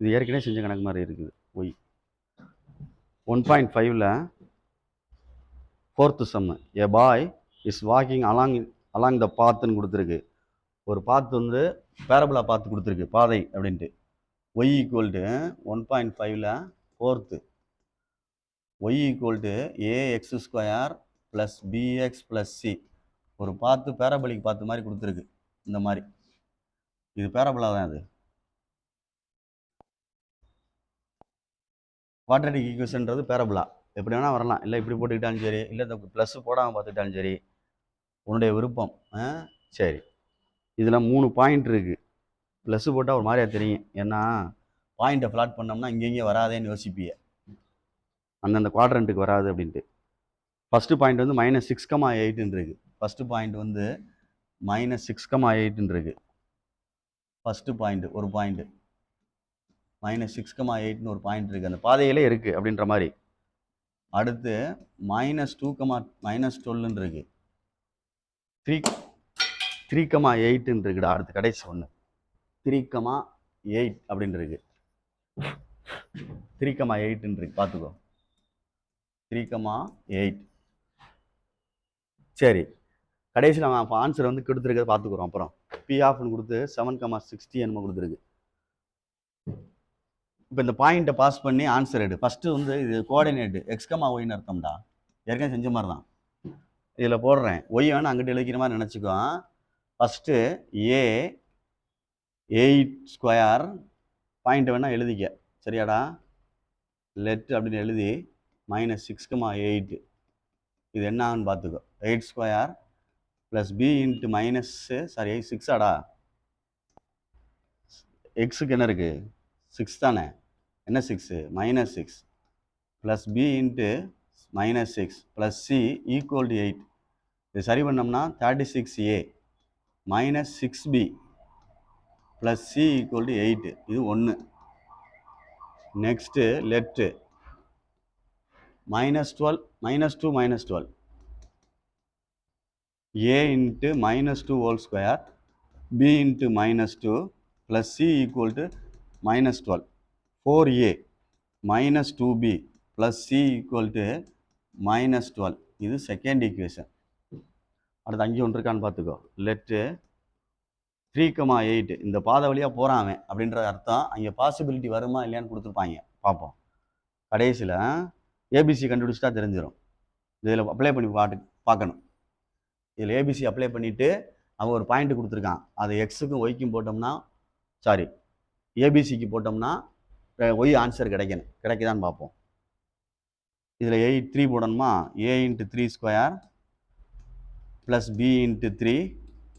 இது ஏற்கனவே செஞ்ச கணக்கு மாதிரி இருக்குது. ஒய் 1.5ல் 4th சம்மு. A boy is walking along the பாத்துன்னு கொடுத்துருக்கு. ஒரு பாத்து வந்து பேரபுலா பாத்து கொடுத்துருக்கு, பாதை அப்படின்ட்டு. ஒய் ஈக்குவல் டு 1.5ல் 4th y equal to ax square plus bx plus c. ஒரு பாத்து பேரபலிக் பாத்து மாதிரி கொடுத்துருக்கு. இந்த மாதிரி இது பேரபுலா தான். அது குவாட்ரேட்டிக் ஈக்குவேஷன்றது பேரபுலா. எப்படி வேணால் வரலாம், இல்லை இப்படி போட்டுக்கிட்டாலும் சரி, இல்லை இந்த ப்ளஸ் போடாமல் பார்த்துக்கிட்டாலும் சரி, உன்னுடைய விருப்பம். சரி, இதில் 3 பாயிண்ட் இருக்குது. ப்ளஸ் போட்டால் ஒரு மாதிரியா தெரியும், ஏன்னா பாயிண்ட்டை ஃப்ளாட் பண்ணோம்னா இங்கேயே வராதேன்னு யோசிப்பிய, அந்தந்த குவாட்ரண்ட்டுக்கு வராது அப்படின்ட்டு. ஃபஸ்ட்டு பாயிண்ட் வந்து -6,8 இருக்குது. ஃபஸ்ட்டு பாயிண்ட் வந்து -6,8 இருக்குது. ஃபஸ்ட்டு பாயிண்ட் ஒரு பாயிண்ட் -6,8 ஒரு பாயிண்ட் இருக்குது, அந்த பாதையிலே இருக்குது அப்படின்ற மாதிரி. அடுத்து -2,-12 இருக்கு. 3,8 இருக்குடா. அடுத்து கடைசி ஒன்று 3,8 அப்படின்னு இருக்கு. 3,8 இருக்கு, பார்த்துக்கோ. 3,8. சரி, கடைசியில் நம்ம ஆன்சர் வந்து கொடுத்துருக்கிறத பார்த்துக்குறோம். அப்புறம் பி ஆஃப்னு கொடுத்து 7,60 என்னமோ கொடுத்துருக்கு. இப்போ இந்த பாயிண்ட்டை பாஸ் பண்ணி ஆன்சர் எடு. ஃபஸ்ட்டு வந்து இது கோஆர்டினேட்டு x,y அர்த்தம்டா. ஏற்கனவே செஞ்ச மாதிரி தான் இதில் போடுறேன். ஒய் வேணால் அங்கிட்டு எழுதிக்கிற மாதிரி நினச்சிக்கோ. ஃபஸ்ட்டு ஏ 8 ஸ்கொயர் பாயிண்ட் வேணால் எழுதிக்க, சரியாடா? லெட் அப்படின்னு எழுதி -6,8 இது என்ன ஆகுன்னு பார்த்துக்கோ. 8 ஸ்கொயர் ப்ளஸ் பி இன்ட்டு -6ஆடா. எக்ஸுக்கு என்ன இருக்குது? 6 தானே. என்ன 6? -6 plus B into -6 plus C equal to 8. இது சரி பண்ணோம்னா 36a -6b plus C equal to 8. இது 1. Next laddu -2 a into -2 whole square b into -2 plus C equal to -12. 4a -2b plus C equal to -12. இது செகண்ட் ஈக்குவேஷன். அடுத்து அங்கே ஒன்று இருக்கான்னு பார்த்துக்கோ. லெட்டு 3,8 இந்த பாதை வழியாக போகிறான் அவன் அப்படின்ற அர்த்தம். அங்கே பாசிபிலிட்டி வருமா இல்லையான்னு கொடுத்துருப்பாங்க, பார்ப்போம். கடைசியில் ஏபிசி கண்டுபிடிச்சிட்டா தெரிஞ்சிடும். இதில் அப்ளை பண்ணி பார்க்கணும். இதில் ஏபிசி அப்ளை பண்ணிவிட்டு அவன் ஒரு பாயிண்ட் கொடுத்துருக்கான். அது எக்ஸுக்கும் ஒய்க்கும் போட்டோம்னா, சாரி ஏபிசிக்கு போட்டோம்னா ஒய் ஆன்சர் கிடைக்குதான்னு பார்ப்போம். இதில் 3 போடணுமா? a into 3 square plus B into 3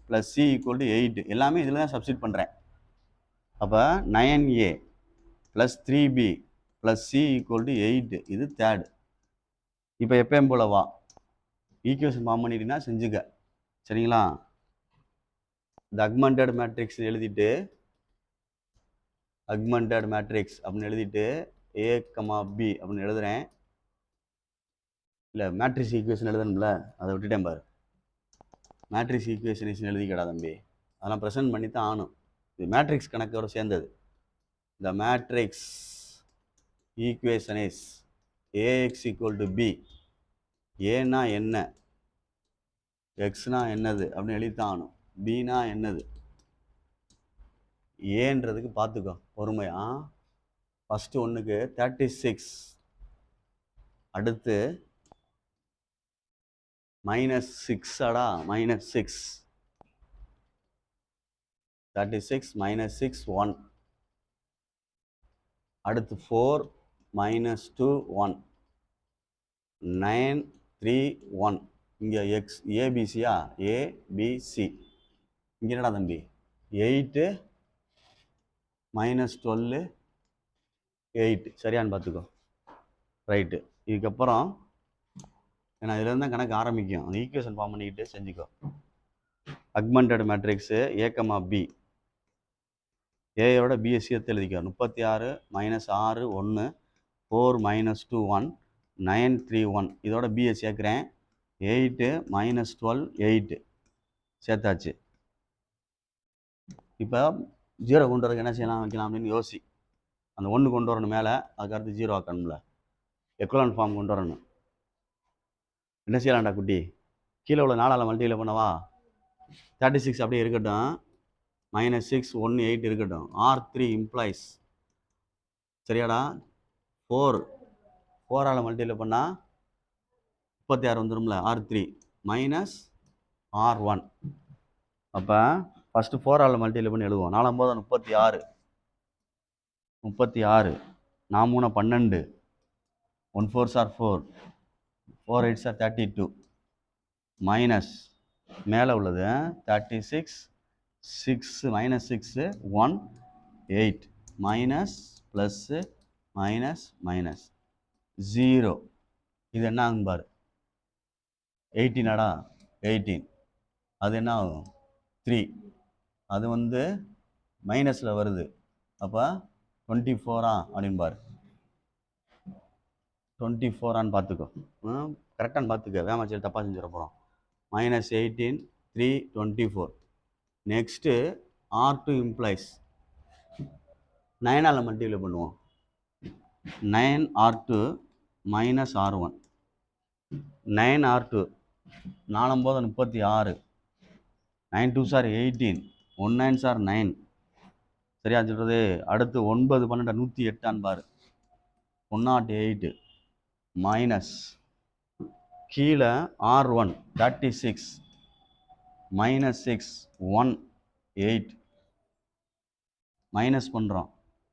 plus C equal to 8. எல்லாமே இதில் தான் சப்ஸ்டிட் பண்ணுறேன். அப்போ 9a plus 3b plus C equal to 8. இது தேர்டு. இப்போ எப்பயும் போல வா, ஈக்குவேஷன் ஃபார்ம் பண்ணிட்டீங்கன்னா செஞ்சுக்க, சரிங்களா? இந்த அக்மெண்டட் மேட்ரிக்ஸ் எழுதிட்டு, அக்மெண்டட் மேட்ரிக்ஸ் அப்படின்னு எழுதிட்டு a, b அப்படின்னு எழுதுறேன். இல்லை மேட்ரிக்ஸ் ஈக்குவேஷன் எழுதணும்ல, அதை விட்டுட்டேன் பாரு. மேட்ரிக்ஸ் ஈக்குவேஷன் எழுதிக்கடா தம்பி, அதெல்லாம் ப்ரெசென்ட் பண்ணி தான் ஆகணும். இது மேட்ரிக்ஸ் கணக்கோட சேர்ந்தது. இந்த matrix equation is AX equal to B. ஏன்னா என்ன, எக்ஸ்னா என்னது அப்படின்னு எழுதித்தான் ஆகணும். பினா என்னது, ஏன்றதுக்கு பார்த்துக்கோ பொறுமையா. ஃபஸ்ட்டு ஒன்றுக்கு 36, அடுத்து -6ஆடா. -6 36 -6 1. அடுத்து 4 -2 1 9 3 1. இங்கே எக்ஸ் ஏபிசியா, ஏபிசி. இங்கே என்னடா தம்பி 8 -12 8. சரியான்னு பார்த்துக்கோ. ரைட்டு. இதுக்கப்புறம் ஏன்னா இதுலேருந்து தான் கணக்கு ஆரம்பிக்கும். அந்த ஈக்குவேஷன் ஃபார்ம் பண்ணிக்கிட்டு செஞ்சுக்கோ. Augmented matrix a, b. ஏயோட பிஎஸ் சேர்த்து எழுதிக்கோ. 36 -6 1 4 -2 1 9 3 1. இதோட பிஎஸ் சேர்க்குறேன். 8 -12 8 சேர்த்தாச்சு. இப்போ 0 கொண்டு வரதுக்கு என்ன செய்யலாம் வைக்கலாம் அப்படின்னு யோசி. அந்த 1 கொண்டு வரணும் மேலே, அதுக்கடுத்து 0 ஆக்கணும்ல. எக்குவலன்ட் ஃபார்ம் கொண்டு வரணும். என்ன செய்யலாம்டா குட்டி? கீழே உள்ள 4ஆல் மல்டிப்ளை பண்ணவா? 36 அப்படியே இருக்கட்டும். -6 1 8 இருக்கட்டும். R3 இம்ப்ளைஸ் சரியாடா 4ஆல் மல்டிப்ளை பண்ணால் 36 வந்துடும்ல. R3 minus R1. அப்போ ஃபஸ்ட்டு 4ஆல் மல்டிப்ளை பண்ணி எழுதுவோம். 4 36 36 4 3 12 1 4s are 4 4 8s are 32 minus மேலே உள்ளது 36 6 minus 6 1 8 minus plus minus minus 0. இது என்ன ஆகும் பாரு? 18ஆடா 18. அது என்ன ஆகும்? 3. அது வந்து மைனஸில் வருது. அப்போ 24ஆ அப்படின்னு பாரு. 24ஆன்னு பார்த்துக்கோ. கரெக்டானு பார்த்துக்க. வேமாச்சல் தப்பாக செஞ்சிட போகிறோம். -18 3 24. நெக்ஸ்ட்டு R2 இம்ப்ளைஸ் 9ஆல் மல்டிப்ளை பண்ணுவோம். 9 R2 minus R1 9 R2 4 9 36 9 2s are 18 1 9s are 9 சரியா சொல்கிறது. அடுத்து 9 12 108 பாரு. 108 மைனஸ் கீழே R1 36 மைனஸ் 6 1 8 மைனஸ் பண்ணுறோம்.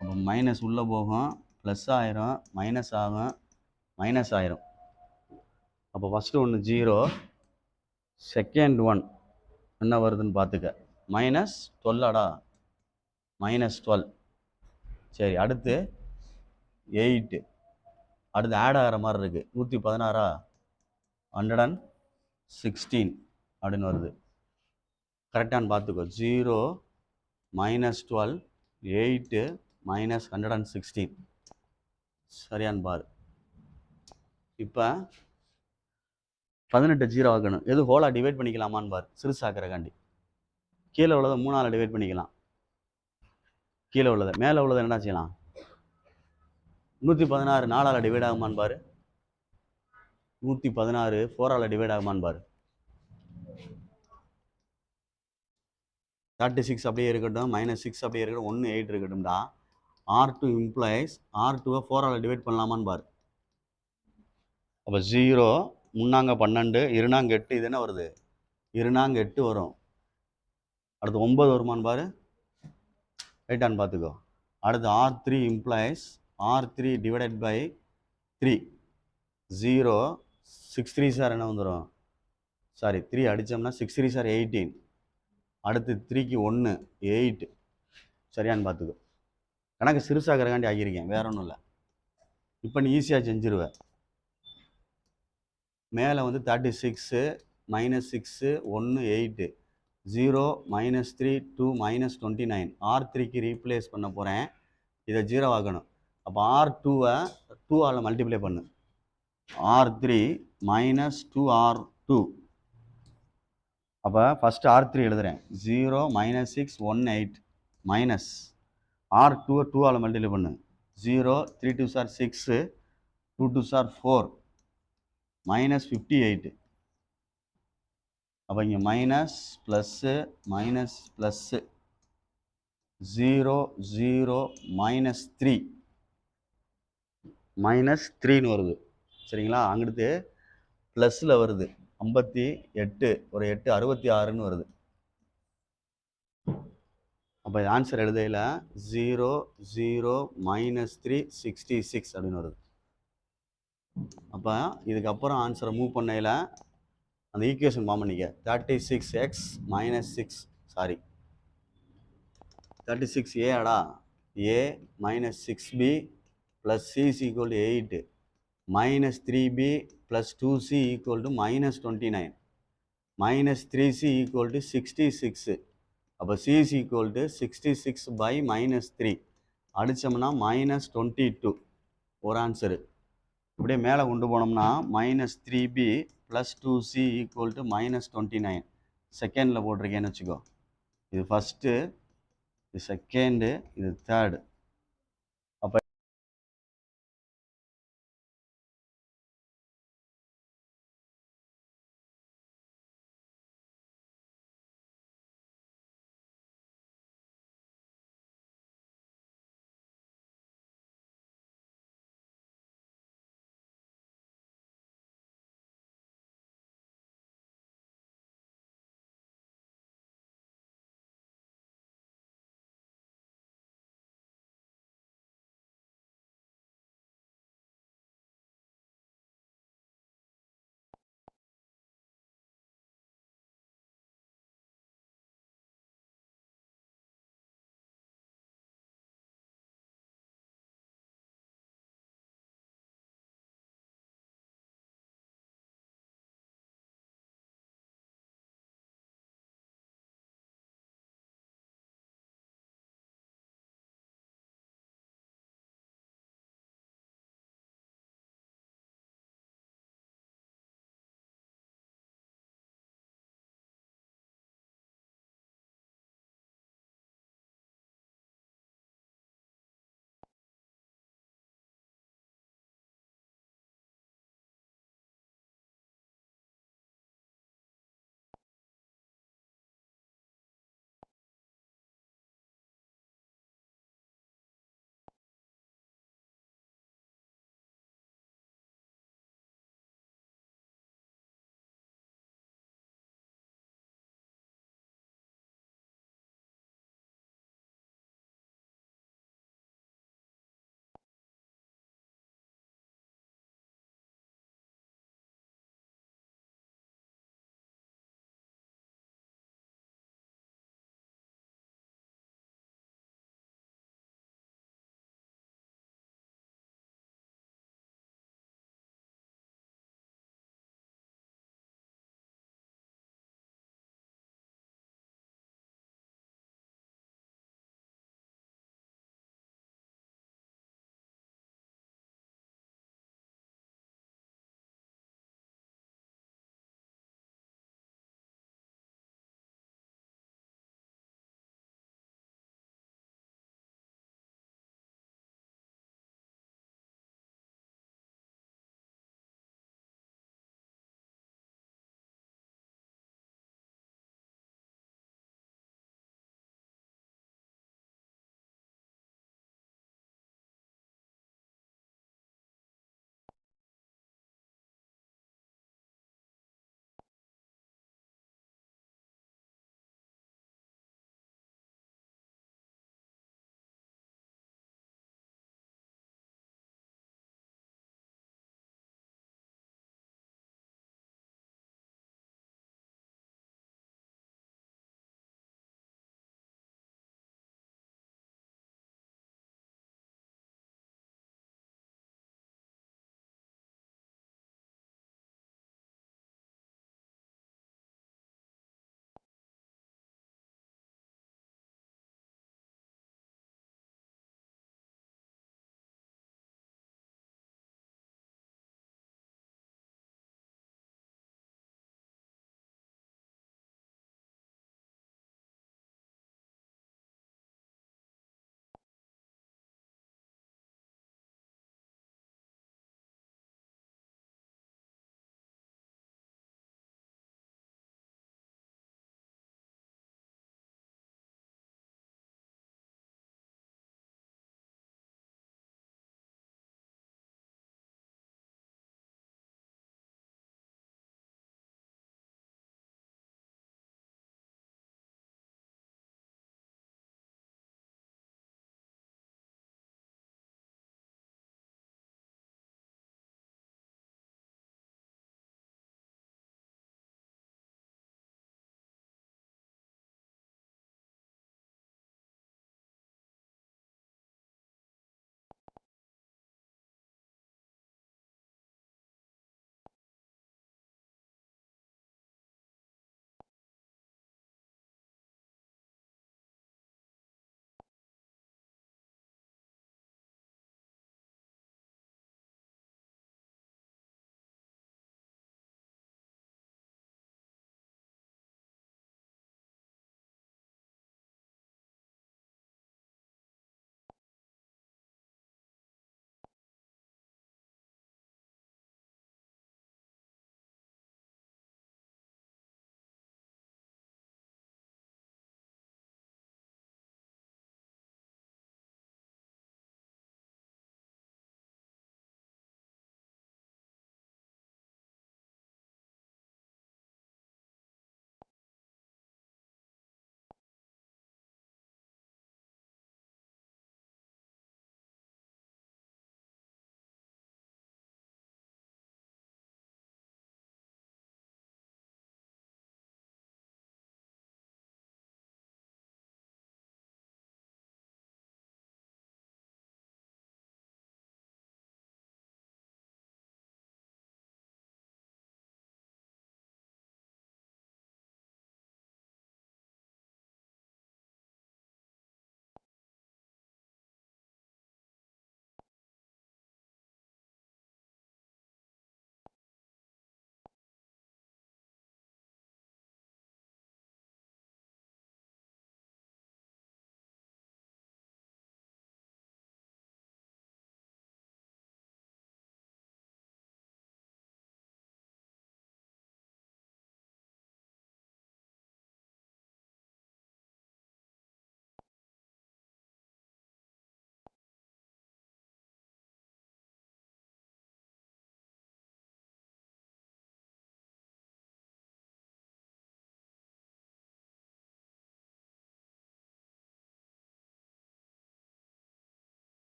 அப்போ மைனஸ் உள்ளே போகும், ப்ளஸ் ஆயிரும், மைனஸ் ஆகும், மைனஸ் ஆயிரும். அப்போ ஃபஸ்ட்டு ஒன்று 0, செகண்ட் ஒன் என்ன வருதுன்னு பார்த்துக்க. -12ஆடா -12. சரி, அடுத்து 8. அடுத்து ஆட் ஆகிற மாதிரி இருக்குது. 116 116 அப்படின்னு வருது. கரெக்டானு பார்த்துக்கோ. 0 -12 8 -116 சரியான்னு பாரு. இப்போ 18 0 ஆகணும். எது ஹோலாக டிவைட் பண்ணிக்கலாமான்னு பாரு. சிறுசாக்கிறக்காண்டி கீழே உள்ளதை 3ஆல் டிவைட் பண்ணிக்கலாம். கீழே உள்ளதை மேலே உள்ளதை என்ன செய்யலாம்? 116 4ஆல் டிவைட் ஆகுமான்னு பாரு. 116 4ஆல் டிவைட் ஆகுமான்னு பாரு. 36 அப்படியே இருக்கட்டும், -6 அப்படியே இருக்கட்டும், 1 8 இருக்கட்டும்டா. R2 இம்ப்ளைஸ் R2-வை 4ஆல் டிவைட் பண்ணலாமான்னு பாரு. அப்போ 0 முன்னாங்க 12 இருநாங்க 8 இது என்ன வருது? இருநாங்க 8 வரும். அடுத்து 9 வருமானு பாரு. ரைட்டான்னு பார்த்துக்கோ. அடுத்து R3 implies R3 divided by 3 0 6 3s are என்ன வந்துடும்? Sorry 3 அடித்தோம்னா 6 3s are 18. அடுத்து 3க்கு 1 8 சரியான்னு பார்த்துக்கோ. கணக்கு சிறுசாகிறக்காண்டி ஆகியிருக்கேன், வேற ஒன்றும் இல்லை. இப்போ நீ ஈஸியாக செஞ்சிருவேன். மேலே வந்து 36 -6 1 8 0 -3 2 -29 R3க்கு ரீப்ளேஸ் பண்ண போகிறேன். இதை 0 ஆகணும். அப்போ R2-வை 2ஆல் மல்டிப்ளை பண்ணு. R3 -2R2. அப்போ ஃபஸ்ட்டு R3 எழுதுகிறேன். 0 -6 1 8 மைனஸ் R2-வை 2ஆல் மல்டிப்ளை பண்ணு. 0 3 2s are 6 2 2s are 4 -58. அப்போ இங்கே மைனஸ் ப்ளஸ்ஸு மைனஸ் ப்ளஸ்ஸு 0 0 -3 -3ன்னு வருது சரிங்களா. அங்கிட்டு ப்ளஸில் வருது 58 ஒரு 8 66ன்னு வருது. அப்போ ஆன்சர் எழுதையில் 0 0 -3 66 அப்படின்னு வருது. அப்போ இதுக்கப்புறம் ஆன்சரை மூவ் பண்ணையில் அந்த ஈக்குவேஷன் ஃபார்ம் பண்ணிக்க. 36x -6 சாரி 36a ஆடா a -6b + c is equal to 8 -3b + 2c equal to -29 -3c equal to 66. அப்போ c is equal to 66 by -3 அடித்தோம்னா -22 ஒரு ஆன்சரு. இப்படியே மேலே கொண்டு போனோம்னா -3b + 2c equal to -29 செகண்டில் போட்டிருக்கேன்னு வச்சுக்கோ. இது ஃபஸ்ட்டு, இது செகண்டு, இது தேர்டு.